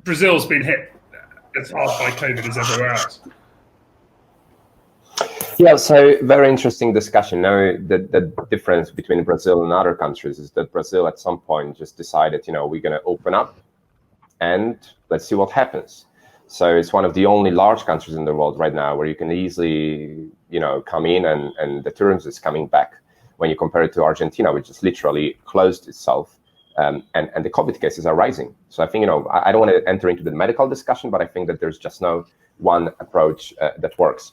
Brazil's been hit as hard by COVID as everywhere else. Yeah, so very interesting discussion. Now, the difference between Brazil and other countries is that Brazil at some point just decided, we're going to open up and let's see what happens. So it's one of the only large countries in the world right now where you can easily, come in and the tourism is coming back. When you compare it to Argentina, which just literally closed itself, and the COVID cases are rising. So I think, I don't want to enter into the medical discussion, but I think that there's just no one approach that works.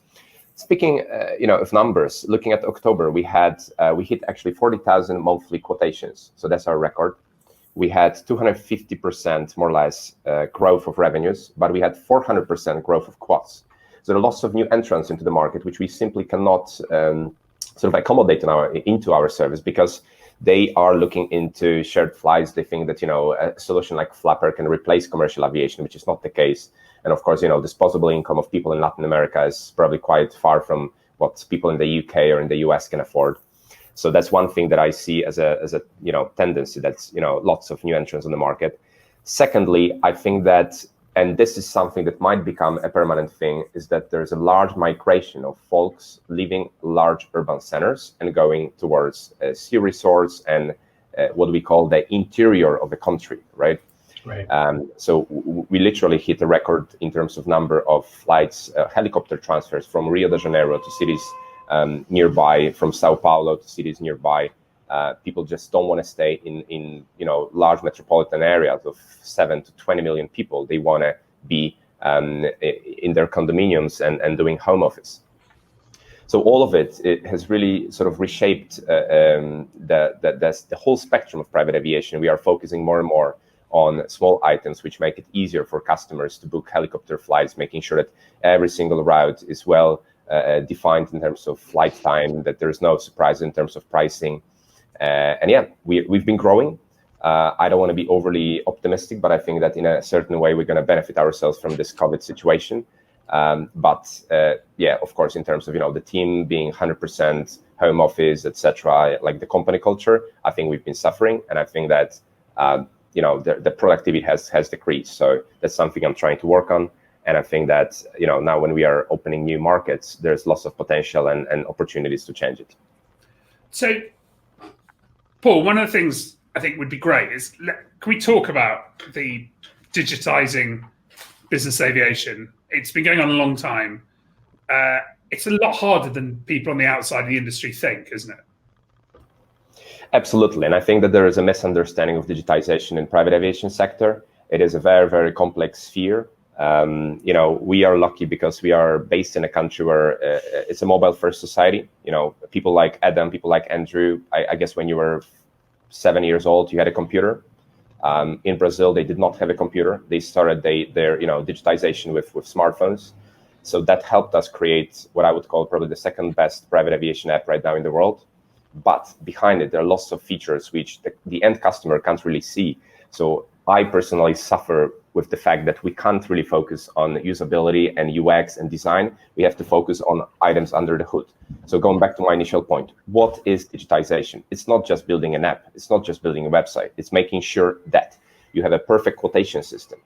Speaking, of numbers, looking at October, we hit actually 40,000 monthly quotations. So that's our record. We had 250% more or less growth of revenues, but we had 400% growth of quotes. So there are lots of new entrants into the market, which we simply cannot sort of accommodate into our service because they are looking into shared flights. They think that, a solution like Flapper can replace commercial aviation, which is not the case. And of course, disposable income of people in Latin America is probably quite far from what people in the UK or in the US can afford. So that's one thing that I see as a tendency. That's lots of new entrants on the market. Secondly, I think that, and this is something that might become a permanent thing, is that there's a large migration of folks leaving large urban centers and going towards ski resorts and what we call the interior of the country, right? Right. So we literally hit a record in terms of number of flights, helicopter transfers from Rio de Janeiro to cities nearby, from Sao Paulo to cities nearby. People just don't want to stay in large metropolitan areas of 7 to 20 million people. They want to be in their condominiums and doing home office. So all of it has really sort of reshaped the whole spectrum of private aviation. We are focusing more and more on small items which make it easier for customers to book helicopter flights, making sure that every single route is well defined in terms of flight time, that there's no surprise in terms of pricing. And yeah, we've been growing. I don't want to be overly optimistic, but I think that in a certain way, we're going to benefit ourselves from this COVID situation. But yeah, of course, in terms of, the team being 100% home office, etc., like the company culture, I think we've been suffering. And I think that, the productivity has decreased. So that's something I'm trying to work on. And I think that, now when we are opening new markets, there's lots of potential and opportunities to change it. So, Paul, one of the things I think would be great is, can we talk about the digitizing business aviation? It's been going on a long time. It's a lot harder than people on the outside of the industry think, isn't it? Absolutely. And I think that there is a misunderstanding of digitization in private aviation sector. It is a very, very complex sphere. We are lucky because we are based in a country where it's a mobile first society. People like Adam, people like Andrew, I guess when you were 7 years old, you had a computer. In Brazil, they did not have a computer. They started their digitization with smartphones. So that helped us create what I would call probably the second best private aviation app right now in the world. But behind it, there are lots of features which the end customer can't really see. So I personally suffer with the fact that we can't really focus on usability and UX and design. We have to focus on items under the hood. So going back to my initial point, what is digitization? It's not just building an app. It's not just building a website. It's making sure that you have a perfect quotation system.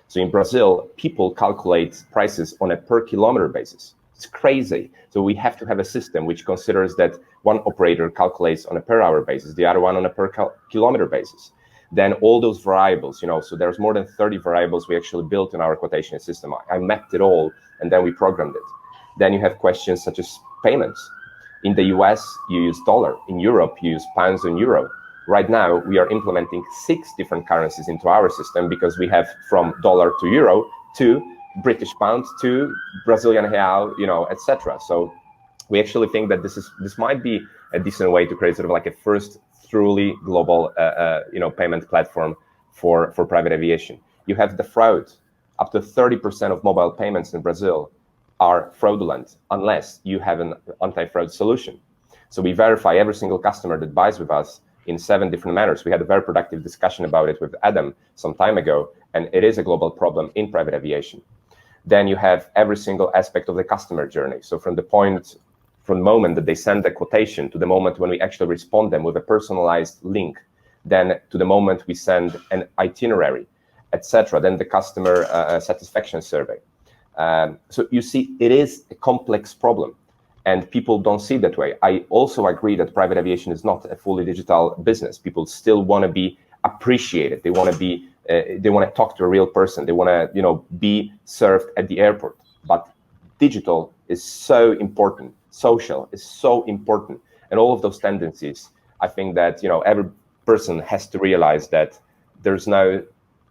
So in Brazil, people calculate prices on a per kilometer basis. It's crazy. So we have to have a system which considers that one operator calculates on a per hour basis, the other one on a per kilometer basis. Then all those variables, so there's more than 30 variables we actually built in our quotation system. I mapped it all, and then we programmed it. Then you have questions such as payments. In the US, you use dollar. In Europe, you use pounds and euro. Right now, we are implementing 6 different currencies into our system because we have from dollar to euro to British pound to Brazilian real, etc. So we actually think that this might be a decent way to create sort of like a first truly global, payment platform for private aviation. You have the fraud. Up to 30% of mobile payments in Brazil are fraudulent unless you have an anti-fraud solution. So we verify every single customer that buys with us in 7 different manners. We had a very productive discussion about it with Adam some time ago, and it is a global problem in private aviation. Then you have every single aspect of the customer journey. So from the moment that they send the quotation to the moment when we actually respond them with a personalized link, then to the moment we send an itinerary, etc., then the customer satisfaction survey. So you see, it is a complex problem, and people don't see it that way. I also agree that private aviation is not a fully digital business. People still want to be appreciated. They want to be, they want to talk to a real person. They want to, be served at the airport. But digital is so important. Social is so important, and all of those tendencies. I think that every person has to realize that there's no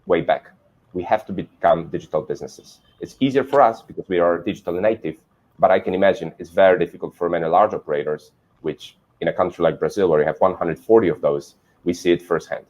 way back. We have to become digital businesses. It's easier for us because we are digital native, but I can imagine it's very difficult for many large operators, which in a country like Brazil, where you have 140 of those, we see it firsthand.